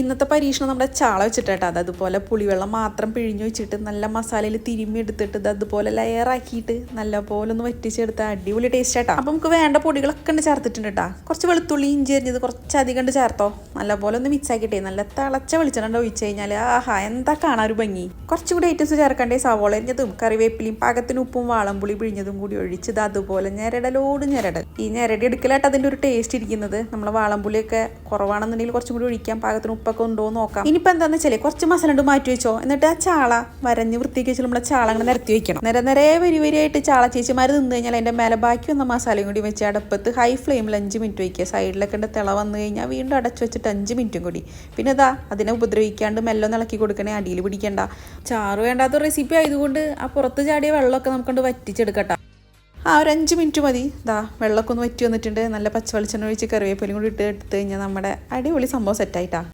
ഇന്നത്തെ പരീക്ഷണം നമ്മുടെ ചാള വെച്ചിട്ടാട്ടോ. അതുപോലെ പുളിവെള്ളം മാത്രം പിഴിഞ്ഞു വെച്ചിട്ട് നല്ല മസാലയിൽ തിരുമ്മി എടുത്തിട്ട് അതുപോലെ ലെയറാക്കിയിട്ട് നല്ലപോലെ ഒന്ന് വറ്റിച്ചെടുത്ത അടിപൊളി ടേസ്റ്റ് ആട്ടോ. അപ്പം നമുക്ക് വേണ്ട പൊടികളൊക്കെ ഉണ്ട് ചേർത്തിട്ടുണ്ട് കേട്ടോ. കുറച്ച് വെളുത്തുള്ളി ഇഞ്ചി അരിഞ്ഞത് കുറച്ചധികം ഉണ്ട് ചേർത്തോ. നല്ലപോലെ ഒന്ന് മിക്സ് ആക്കിയിട്ടേ നല്ല തിളച്ച വെളിച്ചെണ്ണ ഒഴിച്ച് കഴിഞ്ഞാൽ ആഹാ എന്താ കാണാൻ ഒരു ഭംഗി. കുറച്ചുകൂടി ഐറ്റംസ് ചേർക്കണ്ടേ. സവോള അരിഞ്ഞതും കറിവേപ്പിലയും പാകത്തിന് ഉപ്പും വാളംപുളി പിഴിഞ്ഞതും കൂടി ഒഴിച്ചത് അതുപോലെ ഞെരടലോട് ഞെരടൽ. ഈ ഞെരടി എടുക്കലായിട്ട് അതിൻ്റെ ഒരു ടേസ്റ്റ് ഇരിക്കുന്നത്. നമ്മളെ വാളംപുളിയൊക്കെ കുറവാണെന്നുണ്ടെങ്കിൽ കുറച്ചും കൂടി ഒഴിക്കാം. പാകത്തിന് ഉപ്പൊക്കെ ഉണ്ടോ എന്ന് നോക്കാം. ഇനിയിപ്പോൾ എന്താണെന്ന് വെച്ചാൽ കുറച്ച് മസാല ഉണ്ട് മാറ്റി വെച്ചോ. എന്നിട്ട് ആ ചാള വരഞ്ഞ് വൃത്തിക്ക് വെച്ചാൽ നമ്മുടെ ചാള അങ്ങനെ നിരത്തി വെക്കണം. നിരനിരേ വരിവരിയായിട്ട് ചാള ചേച്ചിമാർ നിന്ന് കഴിഞ്ഞാൽ അതിൻ്റെ മേലെ ബാക്കി വന്ന മസാലയും കൂടി വെച്ച് അടുപ്പത്ത് ഹൈ ഫ്ലെയിമിൽ 5 മിനിറ്റ് വയ്ക്കുക. സൈഡിലൊക്കെ ഉണ്ട് തിള വന്നു കഴിഞ്ഞാൽ വീണ്ടും അടച്ചു വെച്ചിട്ട് 5 മിനിറ്റും കൂടി. പിന്നെ ഇതാ അതിനെ ഉപദ്രവിക്കാണ്ട് മെല്ലെ ഇളക്കി കൊടുക്കണേ. അടിയിൽ പിടിക്കണ്ട. ചാറ് വേണ്ടാത്ത റെസിപ്പി ആയതുകൊണ്ട് ആ പുറത്ത് ചാടിയ വെള്ളമൊക്കെ നമുക്കൊണ്ട് വറ്റിച്ചെടുക്കട്ടെ. ഒരു 5 മിനിറ്റ് മതി. ഇതാ വെള്ളമൊക്കെ ഒന്ന് വറ്റി വന്നിട്ടുണ്ട്. നല്ല പച്ച വെളിച്ചെണ്ണ ഒഴിച്ച് കറിവേപ്പിലയും കൂടി എടുത്ത് കഴിഞ്ഞാൽ നമ്മുടെ അടിപൊളി സംഭവം സെറ്റായിട്ടാ.